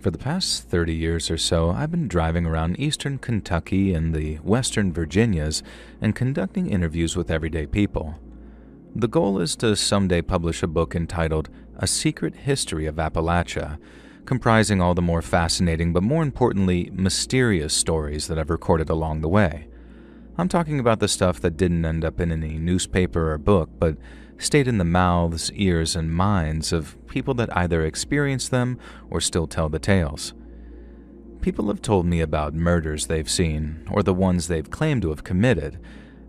For the past 30 years or so, I've been driving around eastern Kentucky and the western Virginias and conducting interviews with everyday people. The goal is to someday publish a book entitled A Secret History of Appalachia, comprising all the more fascinating but more importantly mysterious stories that I've recorded along the way. I'm talking about the stuff that didn't end up in any newspaper or book, but stayed in the mouths, ears, and minds of people that either experienced them or still tell the tales. People have told me about murders they've seen, or the ones they've claimed to have committed,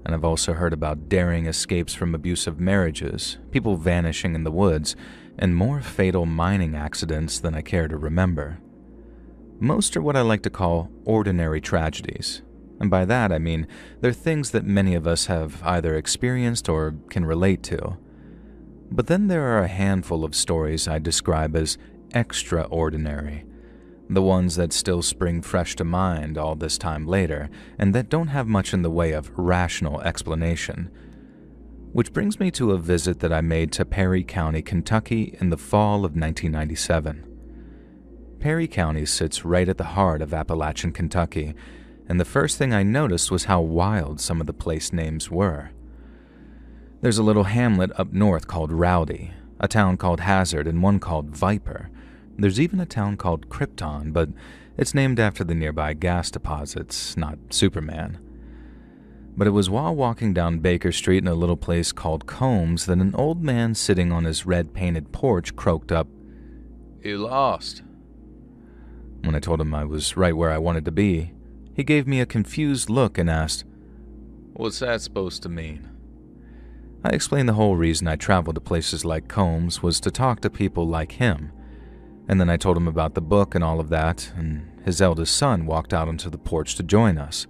and I've also heard about daring escapes from abusive marriages, people vanishing in the woods, and more fatal mining accidents than I care to remember. Most are what I like to call ordinary tragedies. And by that I mean they're things that many of us have either experienced or can relate to. But then there are a handful of stories I describe as extraordinary, the ones that still spring fresh to mind all this time later and that don't have much in the way of rational explanation. Which brings me to a visit that I made to Perry County, Kentucky in the fall of 1997. Perry County sits right at the heart of Appalachian, Kentucky, and the first thing I noticed was how wild some of the place names were. There's a little hamlet up north called Rowdy, a town called Hazard, and one called Viper. There's even a town called Krypton, but it's named after the nearby gas deposits, not Superman. But it was while walking down Baker Street in a little place called Combs that an old man sitting on his red-painted porch croaked up, "You lost." When I told him I was right where I wanted to be, he gave me a confused look and asked, "What's that supposed to mean?" I explained the whole reason I traveled to places like Combs was to talk to people like him, and then I told him about the book and all of that, and his eldest son walked out onto the porch to join us.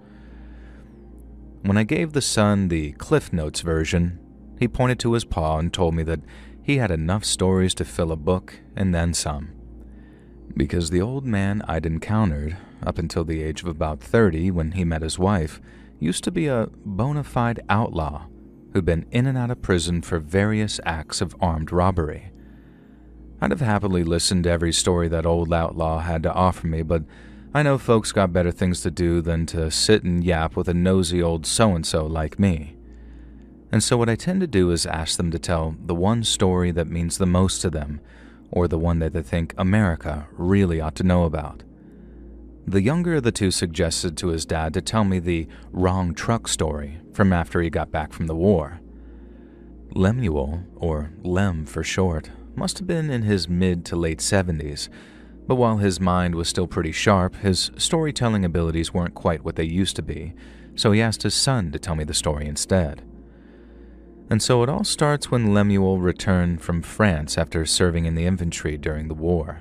When I gave the son the Cliff Notes version, he pointed to his paw and told me that he had enough stories to fill a book and then some. Because the old man I'd encountered, up until the age of about 30 when he met his wife, used to be a bona fide outlaw who'd been in and out of prison for various acts of armed robbery. I'd have happily listened to every story that old outlaw had to offer me, but I know folks got better things to do than to sit and yap with a nosy old so-and-so like me. And so what I tend to do is ask them to tell the one story that means the most to them, or the one that they think America really ought to know about. The younger of the two suggested to his dad to tell me the wrong truck story from after he got back from the war. Lemuel, or Lem for short, must have been in his mid to late 70s, but while his mind was still pretty sharp, his storytelling abilities weren't quite what they used to be, so he asked his son to tell me the story instead. And so it all starts when Lemuel returned from France after serving in the infantry during the war.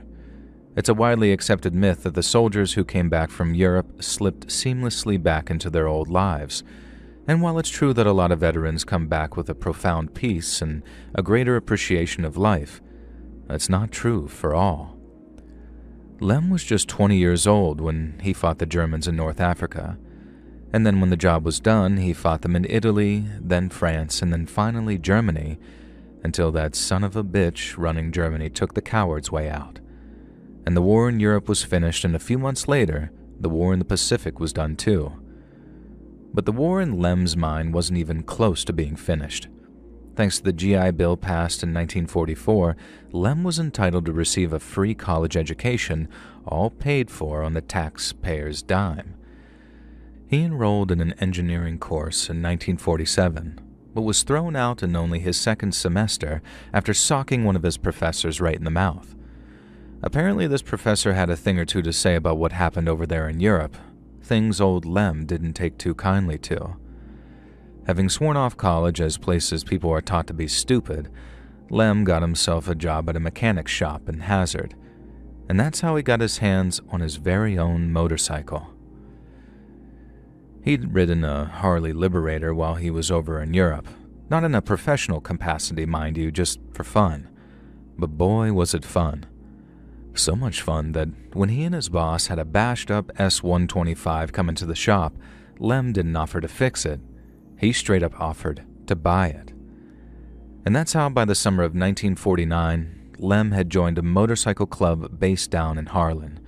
It's a widely accepted myth that the soldiers who came back from Europe slipped seamlessly back into their old lives, and while it's true that a lot of veterans come back with a profound peace and a greater appreciation of life, that's not true for all. Lem was just 20 years old when he fought the Germans in North Africa, and then when the job was done, he fought them in Italy, then France, and then finally Germany, until that son of a bitch running Germany took the coward's way out. And the war in Europe was finished, and a few months later, the war in the Pacific was done too. But the war in Lem's mind wasn't even close to being finished. Thanks to the GI Bill passed in 1944, Lem was entitled to receive a free college education, all paid for on the taxpayer's dime. He enrolled in an engineering course in 1947, but was thrown out in only his second semester after socking one of his professors right in the mouth. Apparently this professor had a thing or two to say about what happened over there in Europe, things old Lem didn't take too kindly to. Having sworn off college as places people are taught to be stupid, Lem got himself a job at a mechanic shop in Hazard, and that's how he got his hands on his very own motorcycle. He'd ridden a Harley Liberator while he was over in Europe, not in a professional capacity, mind you, just for fun. But boy, was it fun. So much fun that when he and his boss had a bashed-up S125 come into the shop, Lem didn't offer to fix it. He straight up offered to buy it. And that's how by the summer of 1949, Lem had joined a motorcycle club based down in Harlan,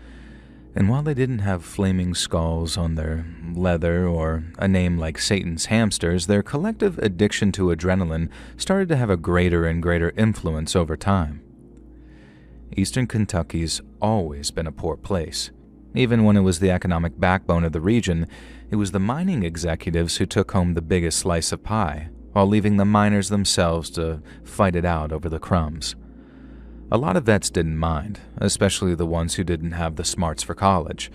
And while they didn't have flaming skulls on their leather or a name like Satan's hamsters, their collective addiction to adrenaline started to have a greater and greater influence over time. Eastern Kentucky's always been a poor place. Even when it was the economic backbone of the region, it was the mining executives who took home the biggest slice of pie, while leaving the miners themselves to fight it out over the crumbs. A lot of vets didn't mind, especially the ones who didn't have the smarts for college,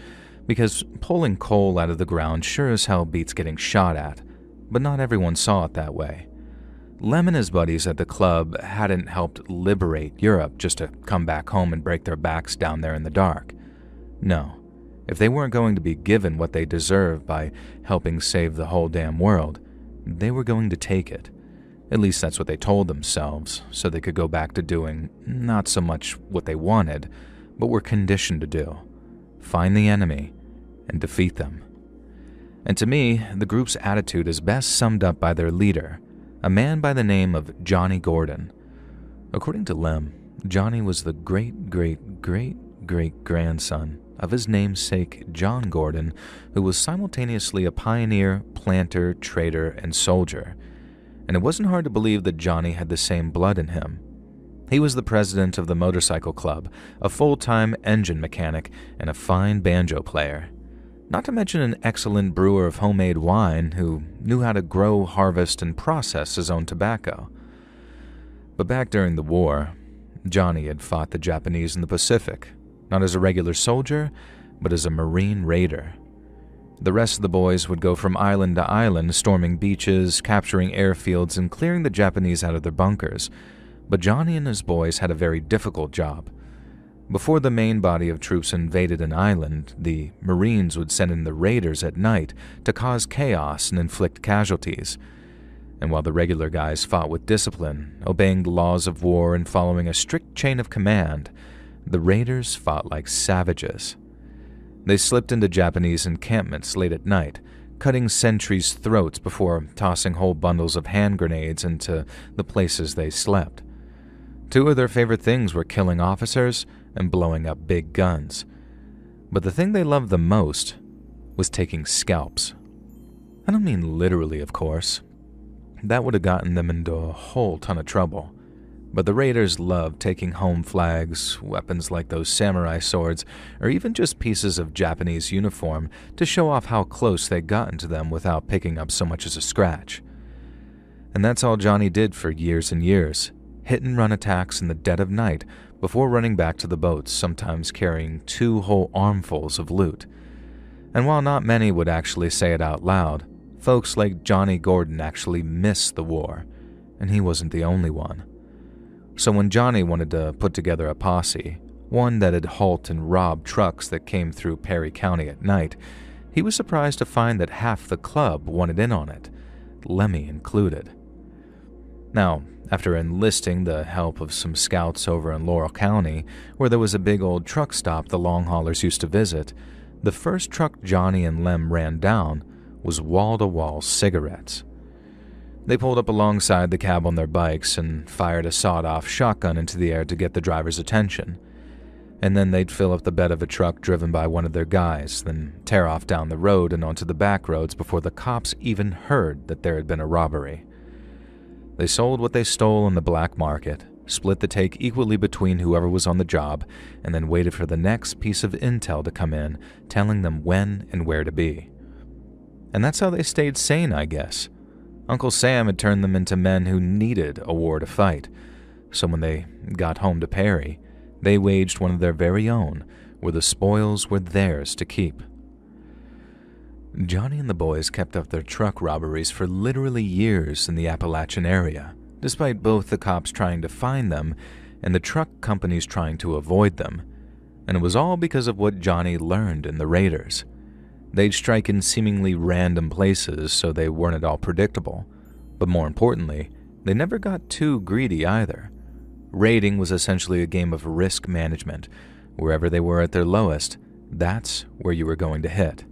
because pulling coal out of the ground sure as hell beats getting shot at, but not everyone saw it that way. Lem and his buddies at the club hadn't helped liberate Europe just to come back home and break their backs down there in the dark. No, if they weren't going to be given what they deserved by helping save the whole damn world, they were going to take it. At least that's what they told themselves, so they could go back to doing not so much what they wanted, but were conditioned to do: find the enemy and defeat them. And to me, the group's attitude is best summed up by their leader, a man by the name of Johnny Gordon. According to Lem, Johnny was the great-great-great-great-grandson of his namesake John Gordon, who was simultaneously a pioneer, planter, trader, and soldier. And it wasn't hard to believe that Johnny had the same blood in him. He was the president of the motorcycle club, a full-time engine mechanic, and a fine banjo player. Not to mention an excellent brewer of homemade wine who knew how to grow, harvest, and process his own tobacco. But back during the war, Johnny had fought the Japanese in the Pacific, not as a regular soldier, but as a Marine raider. The rest of the boys would go from island to island, storming beaches, capturing airfields, and clearing the Japanese out of their bunkers. But Johnny and his boys had a very difficult job. Before the main body of troops invaded an island, the Marines would send in the raiders at night to cause chaos and inflict casualties. And while the regular guys fought with discipline, obeying the laws of war and following a strict chain of command, the raiders fought like savages. They slipped into Japanese encampments late at night, cutting sentries' throats before tossing whole bundles of hand grenades into the places they slept. Two of their favorite things were killing officers and blowing up big guns. But the thing they loved the most was taking scalps. I don't mean literally, of course. That would have gotten them into a whole ton of trouble. But the raiders loved taking home flags, weapons like those samurai swords, or even just pieces of Japanese uniform to show off how close they'd gotten to them without picking up so much as a scratch. And that's all Johnny did for years and years, hit and run attacks in the dead of night before running back to the boats, sometimes carrying 2 whole armfuls of loot. And while not many would actually say it out loud, folks like Johnny Gordon actually missed the war, and he wasn't the only one. So when Johnny wanted to put together a posse, one that'd halt and rob trucks that came through Perry County at night, he was surprised to find that half the club wanted in on it, Lemmy included. Now, after enlisting the help of some scouts over in Laurel County, where there was a big old truck stop the long haulers used to visit, the first truck Johnny and Lem ran down was wall-to-wall cigarettes. They pulled up alongside the cab on their bikes and fired a sawed-off shotgun into the air to get the driver's attention. And then they'd fill up the bed of a truck driven by one of their guys, then tear off down the road and onto the back roads before the cops even heard that there had been a robbery. They sold what they stole on the black market, split the take equally between whoever was on the job, and then waited for the next piece of intel to come in, telling them when and where to be. And that's how they stayed sane, I guess. Uncle Sam had turned them into men who needed a war to fight, so when they got home to Perry, they waged one of their very own, where the spoils were theirs to keep. Johnny and the boys kept up their truck robberies for literally years in the Appalachian area, despite both the cops trying to find them and the truck companies trying to avoid them, and it was all because of what Johnny learned in the raiders. They'd strike in seemingly random places so they weren't at all predictable, but more importantly, they never got too greedy either. Raiding was essentially a game of risk management. Wherever they were at their lowest, that's where you were going to hit.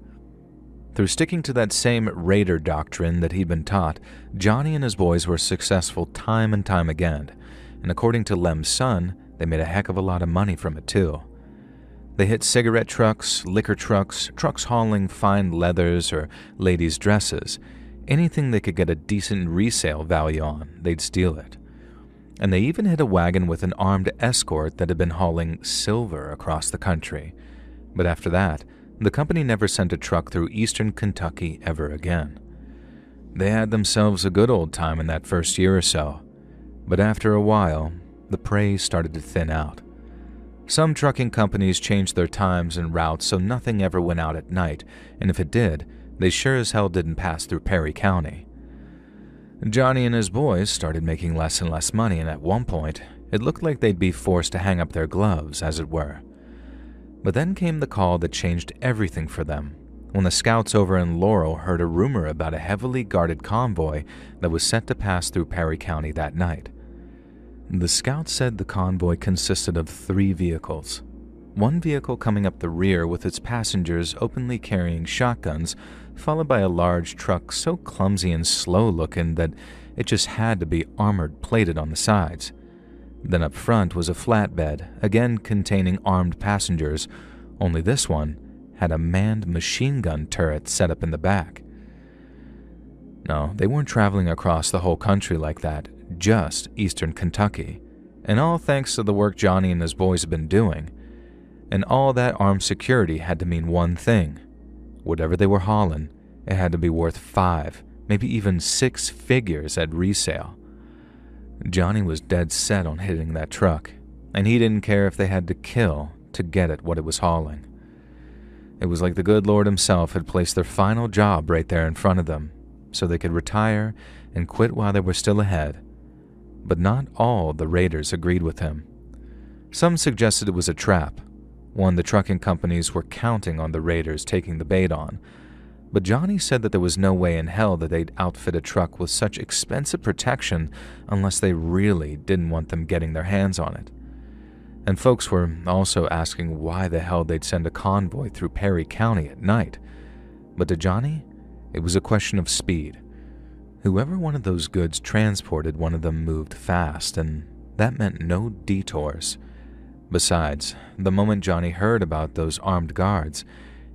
Through sticking to that same raider doctrine that he'd been taught, Johnny and his boys were successful time and time again, and according to Lem's son, they made a heck of a lot of money from it too. They hit cigarette trucks, liquor trucks, trucks hauling fine leathers or ladies' dresses. Anything they could get a decent resale value on, they'd steal it. And they even hit a wagon with an armed escort that had been hauling silver across the country. But after that, the company never sent a truck through eastern Kentucky ever again. They had themselves a good old time in that first year or so, but after a while, the prey started to thin out. Some trucking companies changed their times and routes so nothing ever went out at night, and if it did, they sure as hell didn't pass through Perry County. Johnny and his boys started making less and less money, and at one point, it looked like they'd be forced to hang up their gloves, as it were. But then came the call that changed everything for them, when the scouts over in Laurel heard a rumor about a heavily guarded convoy that was set to pass through Perry County that night. The scouts said the convoy consisted of 3 vehicles. One vehicle coming up the rear with its passengers openly carrying shotguns, followed by a large truck so clumsy and slow-looking that it just had to be armored-plated on the sides. Then up front was a flatbed, again containing armed passengers, only this one had a manned machine gun turret set up in the back. No, they weren't traveling across the whole country like that, just eastern Kentucky, and all thanks to the work Johnny and his boys had been doing. And all that armed security had to mean one thing. Whatever they were hauling, it had to be worth 5, maybe even 6 figures at resale. Johnny was dead set on hitting that truck, and he didn't care if they had to kill to get at what it was hauling. It was like the good Lord himself had placed their final job right there in front of them, so they could retire and quit while they were still ahead. But not all the raiders agreed with him. Some suggested it was a trap, one the trucking companies were counting on the raiders taking the bait on, but Johnny said that there was no way in hell that they'd outfit a truck with such expensive protection unless they really didn't want them getting their hands on it. And folks were also asking why the hell they'd send a convoy through Perry County at night. But to Johnny, it was a question of speed. Whoever wanted those goods transported wanted them moved fast, and that meant no detours. Besides, the moment Johnny heard about those armed guards,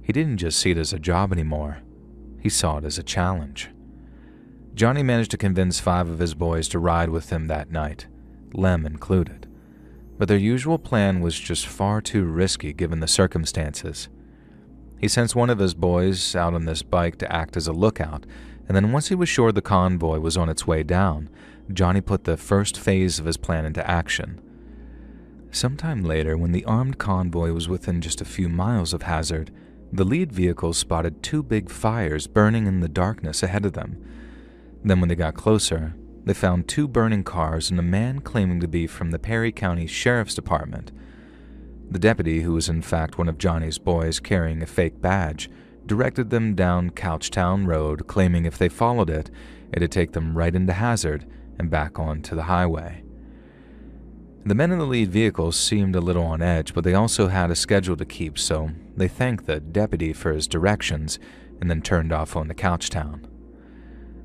he didn't just see it as a job anymore. He saw it as a challenge. Johnny managed to convince 5 of his boys to ride with him that night, Lem included. But their usual plan was just far too risky given the circumstances. He sent one of his boys out on this bike to act as a lookout, and then once he was sure the convoy was on its way down, Johnny put the first phase of his plan into action. Sometime later, when the armed convoy was within just a few miles of Hazard, the lead vehicle spotted 2 big fires burning in the darkness ahead of them. Then when they got closer, they found 2 burning cars and a man claiming to be from the Perry County Sheriff's Department. The deputy, who was in fact one of Johnny's boys carrying a fake badge, directed them down Couchtown Road, claiming if they followed it, it'd take them right into Hazard and back onto the highway. The men in the lead vehicle seemed a little on edge, but they also had a schedule to keep, so they thanked the deputy for his directions and then turned off onto Couchtown.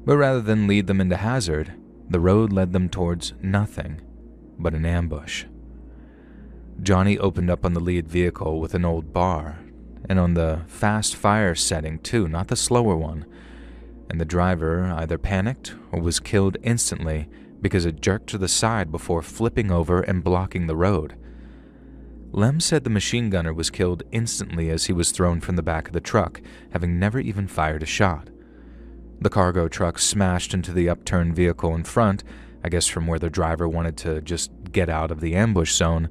But rather than lead them into Hazard, the road led them towards nothing but an ambush. Johnny opened up on the lead vehicle with an old bar, and on the fast fire setting too, not the slower one, and the driver either panicked or was killed instantly because it jerked to the side before flipping over and blocking the road. Lem said the machine gunner was killed instantly as he was thrown from the back of the truck, having never even fired a shot. The cargo truck smashed into the upturned vehicle in front, I guess from where the driver wanted to just get out of the ambush zone,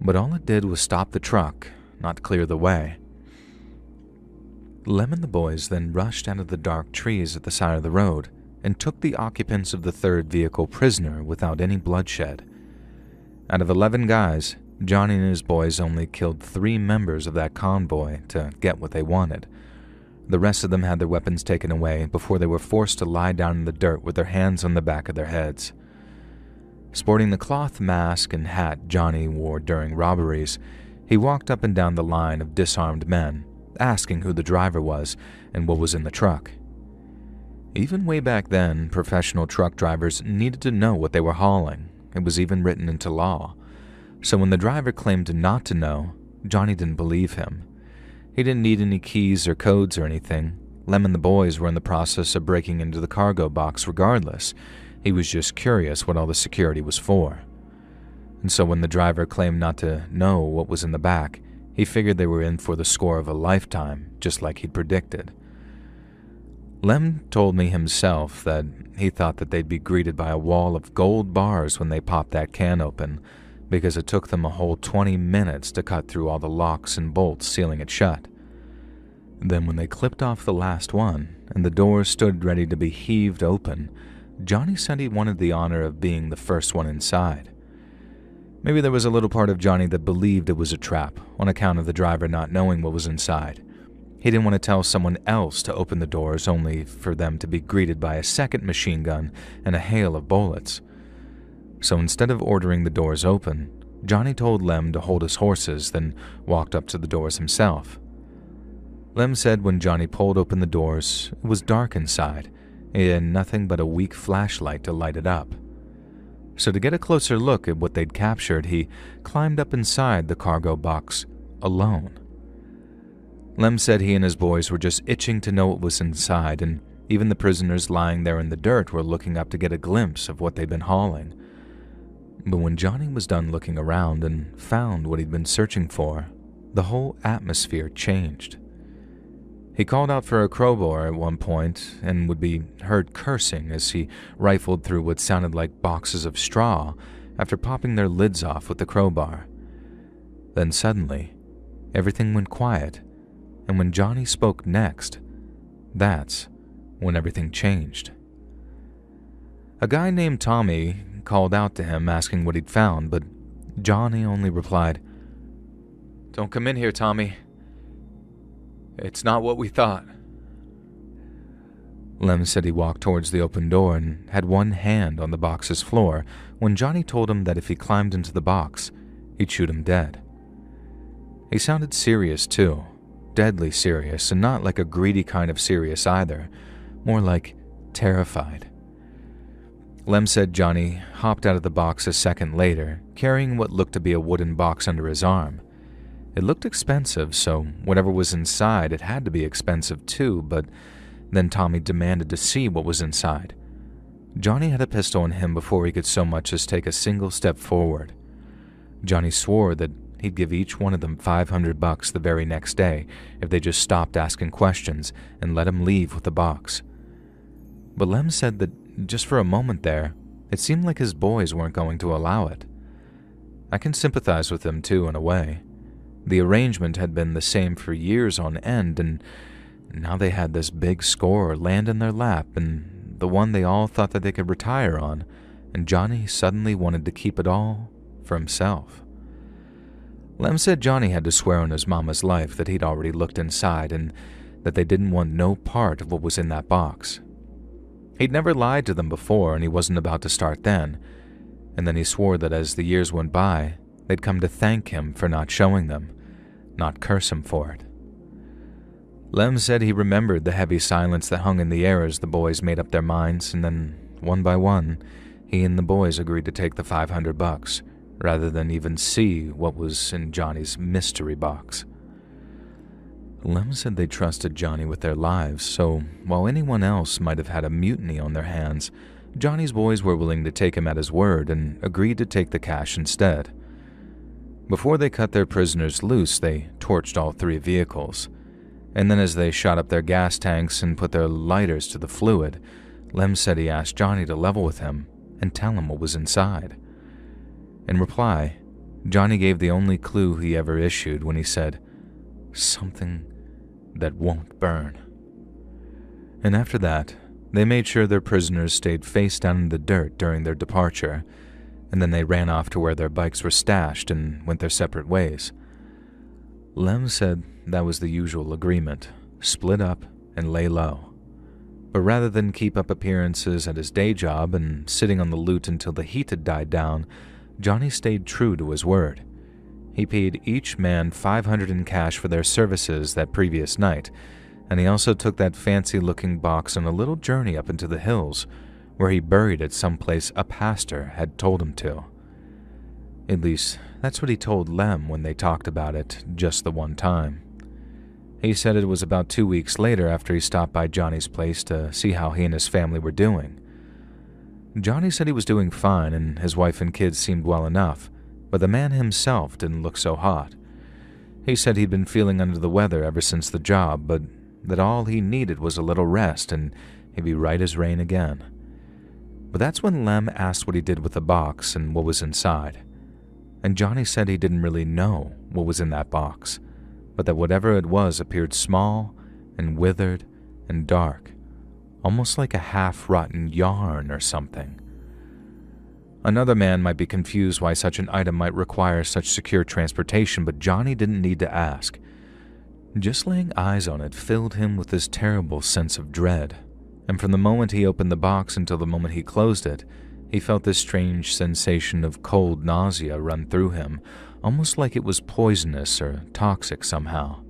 but all it did was stop the truck, not clear the way. Lem and the boys then rushed out of the dark trees at the side of the road and took the occupants of the 3rd vehicle prisoner without any bloodshed. Out of 11 guys, Johnny and his boys only killed 3 members of that convoy to get what they wanted. The rest of them had their weapons taken away before they were forced to lie down in the dirt with their hands on the back of their heads. Sporting the cloth mask and hat Johnny wore during robberies, he walked up and down the line of disarmed men, asking who the driver was and what was in the truck. Even way back then, professional truck drivers needed to know what they were hauling. It was even written into law. So when the driver claimed not to know, Johnny didn't believe him. He didn't need any keys or codes or anything. Lem and the boys were in the process of breaking into the cargo box regardless. He was just curious what all the security was for. And so when the driver claimed not to know what was in the back, he figured they were in for the score of a lifetime, just like he'd predicted. Lem told me himself that he thought that they'd be greeted by a wall of gold bars when they popped that can open, because it took them a whole 20 minutes to cut through all the locks and bolts sealing it shut. Then when they clipped off the last one, and the doors stood ready to be heaved open, Johnny said he wanted the honor of being the first one inside. Maybe there was a little part of Johnny that believed it was a trap, on account of the driver not knowing what was inside. He didn't want to tell someone else to open the doors only for them to be greeted by a second machine gun and a hail of bullets. So instead of ordering the doors open, Johnny told Lem to hold his horses, then walked up to the doors himself. Lem said when Johnny pulled open the doors, it was dark inside. He had nothing but a weak flashlight to light it up. So to get a closer look at what they'd captured, he climbed up inside the cargo box alone. Lem said he and his boys were just itching to know what was inside, and even the prisoners lying there in the dirt were looking up to get a glimpse of what they'd been hauling. But when Johnny was done looking around and found what he'd been searching for, the whole atmosphere changed. He called out for a crowbar at one point and would be heard cursing as he rifled through what sounded like boxes of straw after popping their lids off with the crowbar. Then suddenly, everything went quiet, and when Johnny spoke next, that's when everything changed. A guy named Tommy called out to him asking what he'd found, but Johnny only replied, "Don't come in here, Tommy. It's not what we thought." Lem said he walked towards the open door and had one hand on the box's floor when Johnny told him that if he climbed into the box, he'd shoot him dead. He sounded serious too, deadly serious, and not like a greedy kind of serious either, more like terrified. Lem said Johnny hopped out of the box a second later, carrying what looked to be a wooden box under his arm. It looked expensive, so whatever was inside, it had to be expensive too, but then Tommy demanded to see what was inside. Johnny had a pistol in him before he could so much as take a single step forward. Johnny swore that he'd give each one of them $500 the very next day if they just stopped asking questions and let him leave with the box. But Lem said that just for a moment there, it seemed like his boys weren't going to allow it. I can sympathize with him too in a way. The arrangement had been the same for years on end, and now they had this big score land in their lap, and the one they all thought that they could retire on, and Johnny suddenly wanted to keep it all for himself. Lem said Johnny had to swear on his mama's life that he'd already looked inside and that they didn't want no part of what was in that box. He'd never lied to them before, and he wasn't about to start then, and then he swore that as the years went by, they'd come to thank him for not showing them, not curse him for it. Lem said he remembered the heavy silence that hung in the air as the boys made up their minds, and then, one by one, he and the boys agreed to take the $500, rather than even see what was in Johnny's mystery box. Lem said they trusted Johnny with their lives, so while anyone else might have had a mutiny on their hands, Johnny's boys were willing to take him at his word and agreed to take the cash instead. Before they cut their prisoners loose, they torched all 3 vehicles. And then as they shot up their gas tanks and put their lighters to the fluid, Lem said he asked Johnny to level with him and tell him what was inside. In reply, Johnny gave the only clue he ever issued when he said, "Something that won't burn." And after that, they made sure their prisoners stayed face down in the dirt during their departure, and then they ran off to where their bikes were stashed and went their separate ways. Lem said that was the usual agreement, split up and lay low. But rather than keep up appearances at his day job and sitting on the loot until the heat had died down, Johnny stayed true to his word. He paid each man $500 in cash for their services that previous night, and he also took that fancy-looking box on a little journey up into the hills, where he buried it someplace a pastor had told him to. At least, that's what he told Lem when they talked about it just the one time. He said it was about 2 weeks later after he stopped by Johnny's place to see how he and his family were doing. Johnny said he was doing fine and his wife and kids seemed well enough, but the man himself didn't look so hot. He said he'd been feeling under the weather ever since the job, but that all he needed was a little rest and he'd be right as rain again. But that's when Lem asked what he did with the box and what was inside. And Johnny said he didn't really know what was in that box, but that whatever it was appeared small and withered and dark, almost like a half-rotten yarn or something. Another man might be confused why such an item might require such secure transportation, but Johnny didn't need to ask. Just laying eyes on it filled him with this terrible sense of dread, and from the moment he opened the box until the moment he closed it, he felt this strange sensation of cold nausea run through him, almost like it was poisonous or toxic somehow.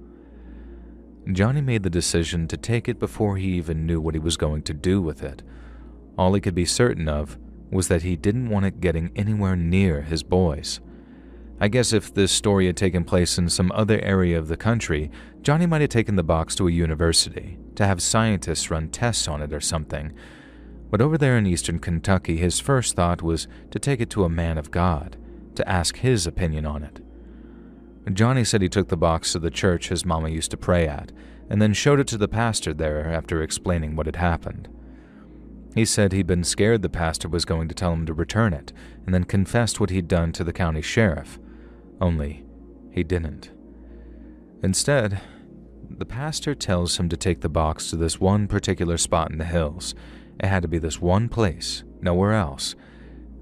Johnny made the decision to take it before he even knew what he was going to do with it. All he could be certain of was that he didn't want it getting anywhere near his boys. I guess if this story had taken place in some other area of the country, Johnny might have taken the box to a university to have scientists run tests on it or something. But over there in eastern Kentucky, his first thought was to take it to a man of God, to ask his opinion on it. Johnny said he took the box to the church his mama used to pray at, and then showed it to the pastor there after explaining what had happened. He said he'd been scared the pastor was going to tell him to return it, and then confessed what he'd done to the county sheriff. Only, he didn't. Instead, the pastor tells him to take the box to this one particular spot in the hills. It had to be this one place, nowhere else.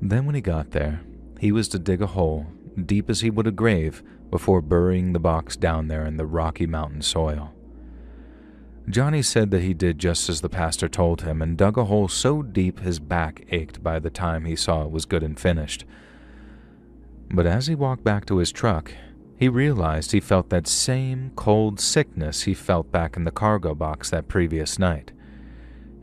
Then when he got there, he was to dig a hole, deep as he would a grave, before burying the box down there in the rocky mountain soil. Johnny said that he did just as the pastor told him and dug a hole so deep his back ached by the time he saw it was good and finished. But as he walked back to his truck, he realized he felt that same cold sickness he felt back in the cargo box that previous night.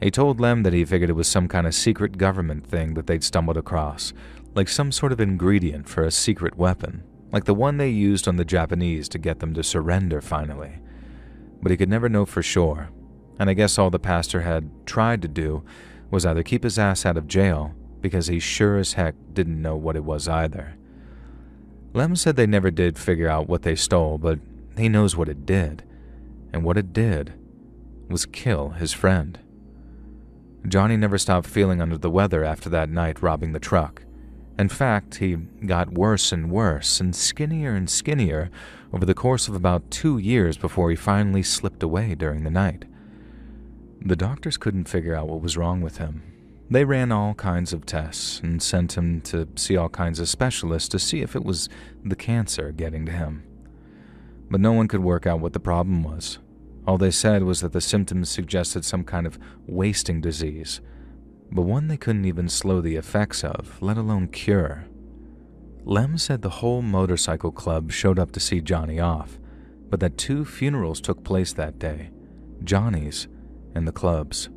He told Lem that he figured it was some kind of secret government thing that they'd stumbled across, like some sort of ingredient for a secret weapon, like the one they used on the Japanese to get them to surrender finally. But he could never know for sure, and I guess all the pastor had tried to do was either keep his ass out of jail, because he sure as heck didn't know what it was either. Lem said they never did figure out what they stole, but he knows what it did, and what it did was kill his friend. Johnny never stopped feeling under the weather after that night robbing the truck. In fact, he got worse and worse and skinnier over the course of about 2 years before he finally slipped away during the night. The doctors couldn't figure out what was wrong with him. They ran all kinds of tests and sent him to see all kinds of specialists to see if it was the cancer getting to him. But no one could work out what the problem was. All they said was that the symptoms suggested some kind of wasting disease, but one they couldn't even slow the effects of, let alone cure. Lem said the whole motorcycle club showed up to see Johnny off, but that 2 funerals took place that day, Johnny's and the club's.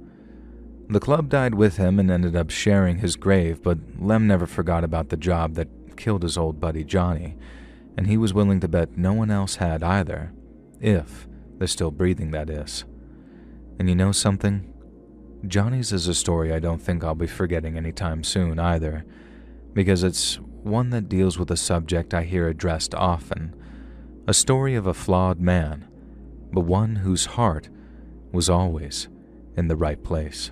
The club died with him and ended up sharing his grave, but Lem never forgot about the job that killed his old buddy Johnny, and he was willing to bet no one else had either, if they're still breathing, that is. And you know something? Johnny's is a story I don't think I'll be forgetting anytime soon either, because it's one that deals with a subject I hear addressed often, a story of a flawed man, but one whose heart was always in the right place.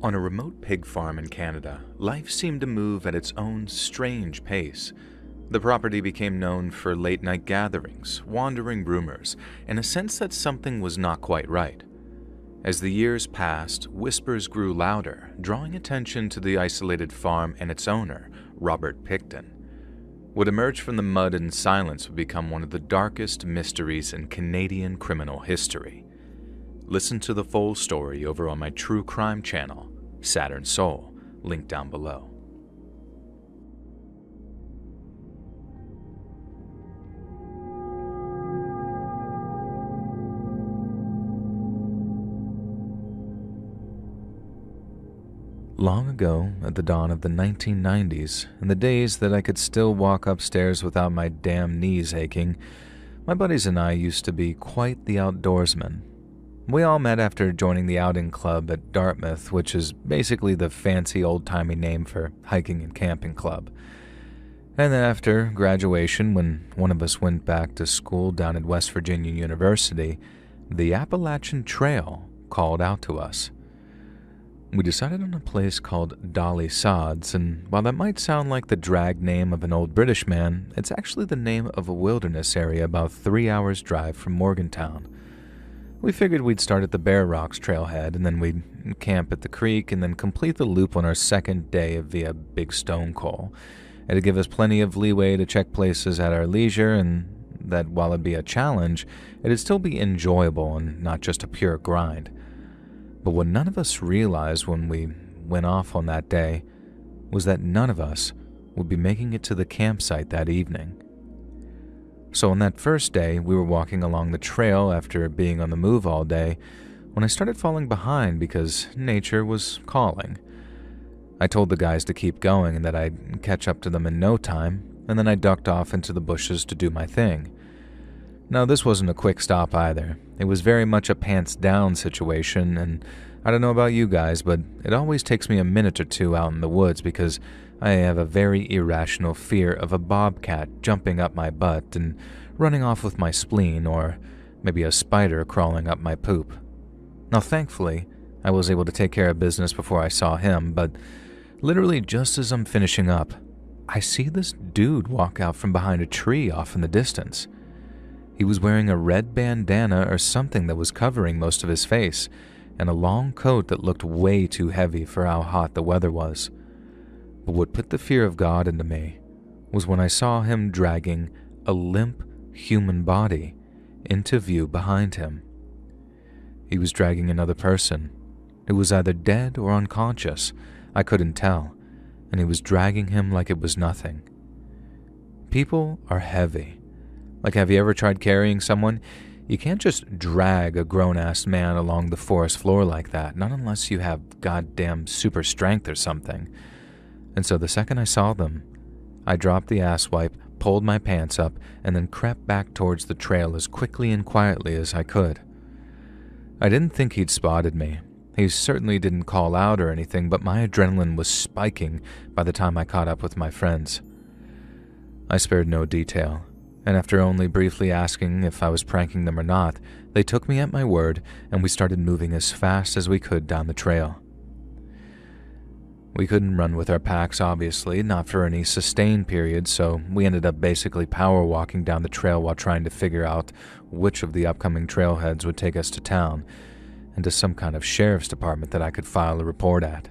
On a remote pig farm in Canada, life seemed to move at its own strange pace. The property became known for late-night gatherings, wandering rumors, and a sense that something was not quite right. As the years passed, whispers grew louder, drawing attention to the isolated farm and its owner, Robert Picton. What emerged from the mud and silence would become one of the darkest mysteries in Canadian criminal history. Listen to the full story over on my true crime channel, Saturn Soul, linked down below. Long ago, at the dawn of the 1990s, in the days that I could still walk upstairs without my damn knees aching, my buddies and I used to be quite the outdoorsmen. We all met after joining the outing club at Dartmouth, which is basically the fancy old-timey name for hiking and camping club. And then after graduation, when one of us went back to school down at West Virginia University, the Appalachian Trail called out to us. We decided on a place called Dolly Sods, and while that might sound like the drag name of an old British man, it's actually the name of a wilderness area about 3 hours' drive from Morgantown. We figured we'd start at the Bear Rocks trailhead, and then we'd camp at the creek, and then complete the loop on our second day via Big Stone Coal. It'd give us plenty of leeway to check places at our leisure, and that while it'd be a challenge, it'd still be enjoyable and not just a pure grind. But what none of us realized when we went off on that day was that none of us would be making it to the campsite that evening. So on that first day, we were walking along the trail after being on the move all day when I started falling behind because nature was calling. I told the guys to keep going and that I'd catch up to them in no time, and then I ducked off into the bushes to do my thing. Now, this wasn't a quick stop either. It was very much a pants-down situation, and I don't know about you guys, but it always takes me a minute or two out in the woods because I have a very irrational fear of a bobcat jumping up my butt and running off with my spleen, or maybe a spider crawling up my poop. Now, thankfully, I was able to take care of business before I saw him, but literally just as I'm finishing up, I see this dude walk out from behind a tree off in the distance. He was wearing a red bandana or something that was covering most of his face, and a long coat that looked way too heavy for how hot the weather was. But what put the fear of God into me was when I saw him dragging a limp human body into view behind him. He was dragging another person. It was either dead or unconscious, I couldn't tell, and he was dragging him like it was nothing. People are heavy. Like, have you ever tried carrying someone? You can't just drag a grown-ass man along the forest floor like that, not unless you have goddamn super strength or something. And so the second I saw them, I dropped the asswipe, pulled my pants up, and then crept back towards the trail as quickly and quietly as I could. I didn't think he'd spotted me. He certainly didn't call out or anything, but my adrenaline was spiking by the time I caught up with my friends. I spared no detail, and after only briefly asking if I was pranking them or not, they took me at my word, and we started moving as fast as we could down the trail. We couldn't run with our packs, obviously, not for any sustained period, so we ended up basically power walking down the trail while trying to figure out which of the upcoming trailheads would take us to town, and to some kind of sheriff's department that I could file a report at.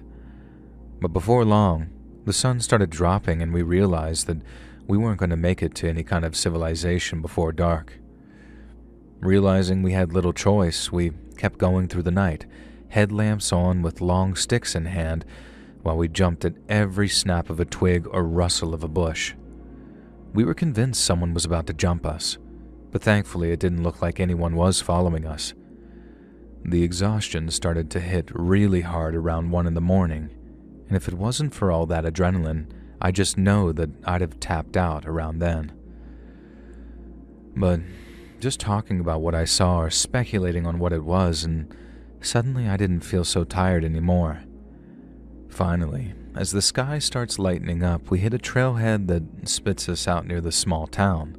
But before long, the sun started dropping and we realized that we weren't going to make it to any kind of civilization before dark. Realizing we had little choice, we kept going through the night, headlamps on with long sticks in hand, while we jumped at every snap of a twig or rustle of a bush. We were convinced someone was about to jump us, but thankfully it didn't look like anyone was following us. The exhaustion started to hit really hard around 1 a.m, and if it wasn't for all that adrenaline, I just know that I'd have tapped out around then. But just talking about what I saw or speculating on what it was, and suddenly I didn't feel so tired anymore. Finally, as the sky starts lightening up, we hit a trailhead that spits us out near the small town.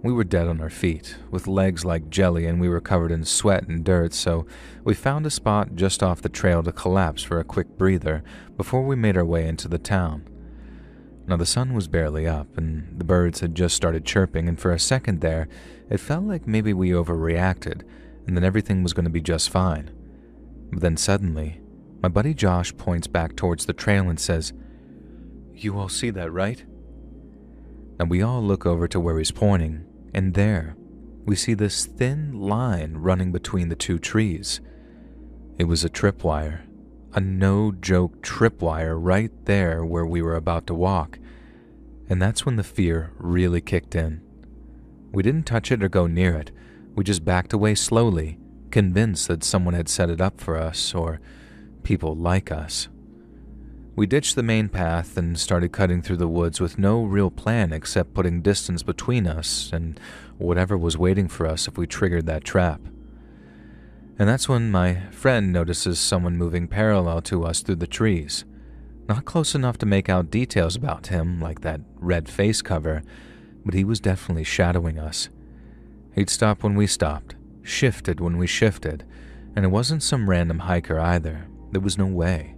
We were dead on our feet, with legs like jelly, and we were covered in sweat and dirt, so we found a spot just off the trail to collapse for a quick breather before we made our way into the town. Now, the sun was barely up, and the birds had just started chirping, and for a second there, it felt like maybe we overreacted, and that everything was going to be just fine. But then suddenly, my buddy Josh points back towards the trail and says, "You all see that, right?" And we all look over to where he's pointing, and there, we see this thin line running between the two trees. It was a tripwire. A no-joke tripwire right there where we were about to walk, and that's when the fear really kicked in. We didn't touch it or go near it, we just backed away slowly, convinced that someone had set it up for us, or people like us. We ditched the main path and started cutting through the woods with no real plan except putting distance between us and whatever was waiting for us if we triggered that trap. And that's when my friend notices someone moving parallel to us through the trees. Not close enough to make out details about him, like that red face cover, but he was definitely shadowing us. He'd stop when we stopped, shifted when we shifted, and it wasn't some random hiker either. There was no way.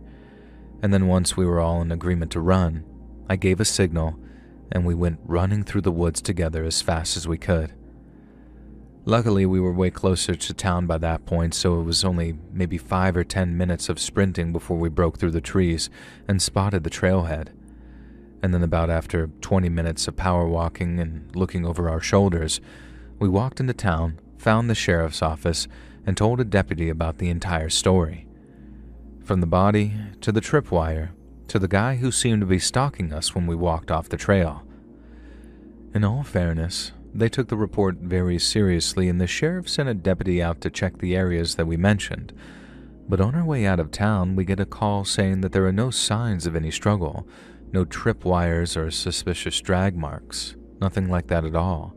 And then once we were all in agreement to run, I gave a signal, and we went running through the woods together as fast as we could. Luckily, we were way closer to town by that point, so it was only maybe 5 or 10 minutes of sprinting before we broke through the trees and spotted the trailhead. And then about after 20 minutes of power walking and looking over our shoulders, we walked into town, found the sheriff's office, and told a deputy about the entire story. From the body, to the tripwire, to the guy who seemed to be stalking us when we walked off the trail. In all fairness, they took the report very seriously and the sheriff sent a deputy out to check the areas that we mentioned. But on our way out of town, we get a call saying that there are no signs of any struggle, no tripwires or suspicious drag marks, nothing like that at all.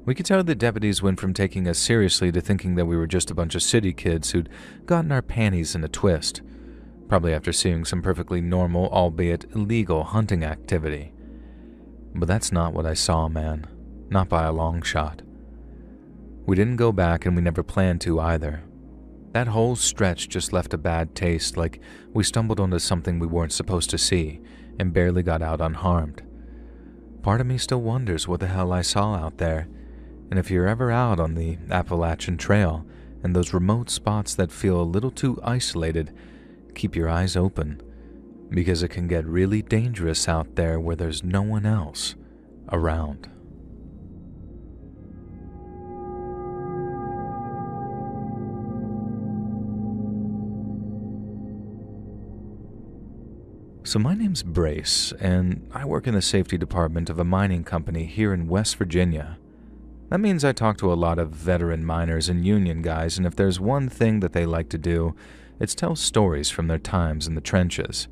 We could tell the deputies went from taking us seriously to thinking that we were just a bunch of city kids who'd gotten our panties in a twist, probably after seeing some perfectly normal, albeit illegal, hunting activity. But that's not what I saw, man. Not by a long shot. We didn't go back and we never planned to either. That whole stretch just left a bad taste, like we stumbled onto something we weren't supposed to see and barely got out unharmed. Part of me still wonders what the hell I saw out there. And if you're ever out on the Appalachian Trail and those remote spots that feel a little too isolated, keep your eyes open, because it can get really dangerous out there where there's no one else around. So my name's Brace, and I work in the safety department of a mining company here in West Virginia. That means I talk to a lot of veteran miners and union guys, and if there's one thing that they like to do, it's tell stories from their times in the trenches.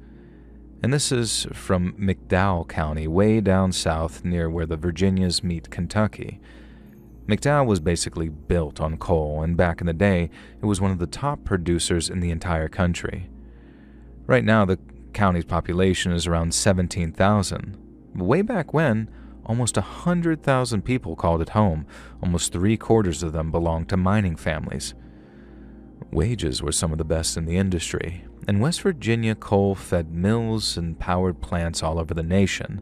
And this is from McDowell County, way down south near where the Virginias meet Kentucky. McDowell was basically built on coal, and back in the day, it was one of the top producers in the entire country. Right now, the county's population is around 17,000. Way back when, almost 100,000 people called it home. Almost 3/4 of them belonged to mining families. Wages were some of the best in the industry, and West Virginia coal fed mills and powered plants all over the nation.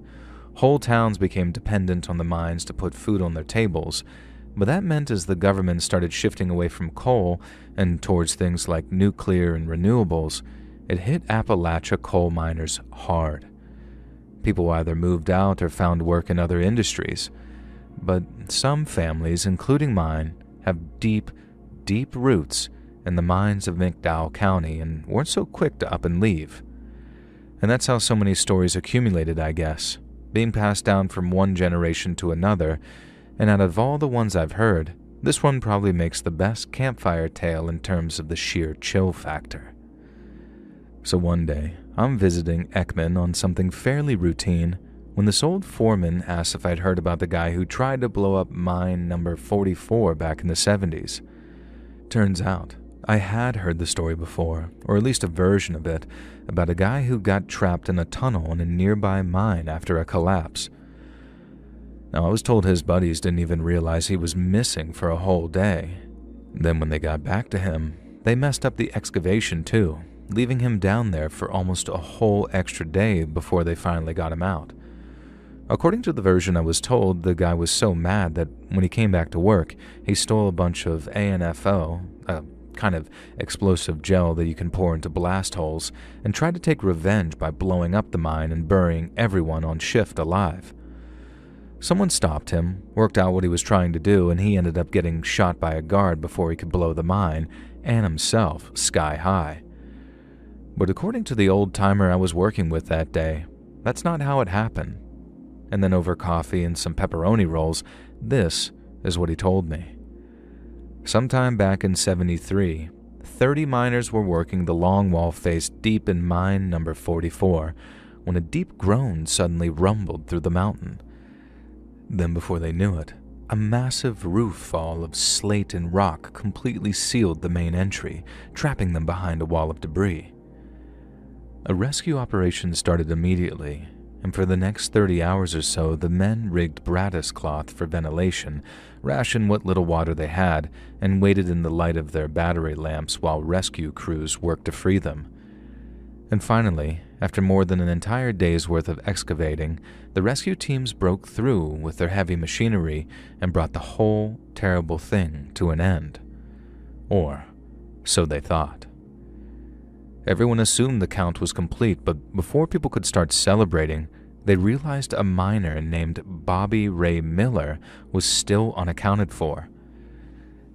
Whole towns became dependent on the mines to put food on their tables, but that meant as the government started shifting away from coal and towards things like nuclear and renewables, it hit Appalachia coal miners hard. People either moved out or found work in other industries. But some families, including mine, have deep, deep roots in the mines of McDowell County and weren't so quick to up and leave. And that's how so many stories accumulated, I guess, being passed down from one generation to another, and out of all the ones I've heard, this one probably makes the best campfire tale in terms of the sheer chill factor. So one day, I'm visiting Ekman on something fairly routine when this old foreman asked if I'd heard about the guy who tried to blow up mine number 44 back in the 70s. Turns out, I had heard the story before, or at least a version of it, about a guy who got trapped in a tunnel in a nearby mine after a collapse. Now, I was told his buddies didn't even realize he was missing for a whole day. Then when they got back to him, they messed up the excavation too, leaving him down there for almost a whole extra day before they finally got him out. According to the version I was told, the guy was so mad that when he came back to work, he stole a bunch of ANFO, a kind of explosive gel that you can pour into blast holes, and tried to take revenge by blowing up the mine and burying everyone on shift alive. Someone stopped him, worked out what he was trying to do, and he ended up getting shot by a guard before he could blow the mine, and himself sky high. But according to the old-timer I was working with that day, that's not how it happened. And then over coffee and some pepperoni rolls, this is what he told me. Sometime back in '73, 30 miners were working the longwall face deep in mine number 44 when a deep groan suddenly rumbled through the mountain. Then before they knew it, a massive roof fall of slate and rock completely sealed the main entry, trapping them behind a wall of debris. A rescue operation started immediately, and for the next 30 hours or so, the men rigged brattice cloth for ventilation, rationed what little water they had, and waited in the light of their battery lamps while rescue crews worked to free them. And finally, after more than an entire day's worth of excavating, the rescue teams broke through with their heavy machinery and brought the whole terrible thing to an end. Or so they thought. Everyone assumed the count was complete, but before people could start celebrating, they realized a miner named Bobby Ray Miller was still unaccounted for.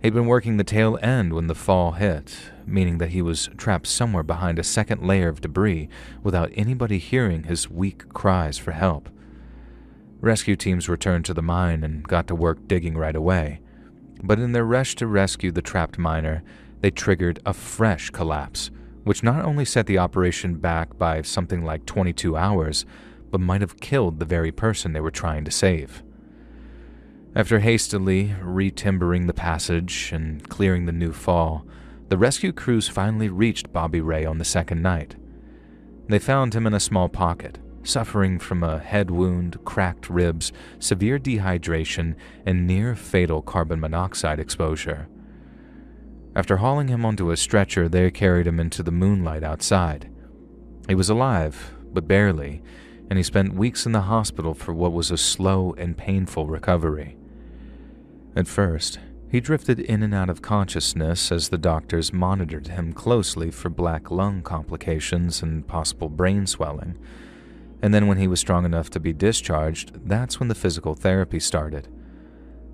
He'd been working the tail end when the fall hit, meaning that he was trapped somewhere behind a second layer of debris without anybody hearing his weak cries for help. Rescue teams returned to the mine and got to work digging right away. But in their rush to rescue the trapped miner, they triggered a fresh collapse, which not only set the operation back by something like 22 hours, but might have killed the very person they were trying to save. After hastily re-timbering the passage and clearing the new fall, the rescue crews finally reached Bobby Ray on the second night. They found him in a small pocket, suffering from a head wound, cracked ribs, severe dehydration, and near-fatal carbon monoxide exposure. After hauling him onto a stretcher, they carried him into the moonlight outside. He was alive, but barely, and he spent weeks in the hospital for what was a slow and painful recovery. At first, he drifted in and out of consciousness as the doctors monitored him closely for black lung complications and possible brain swelling. And then when he was strong enough to be discharged, that's when the physical therapy started.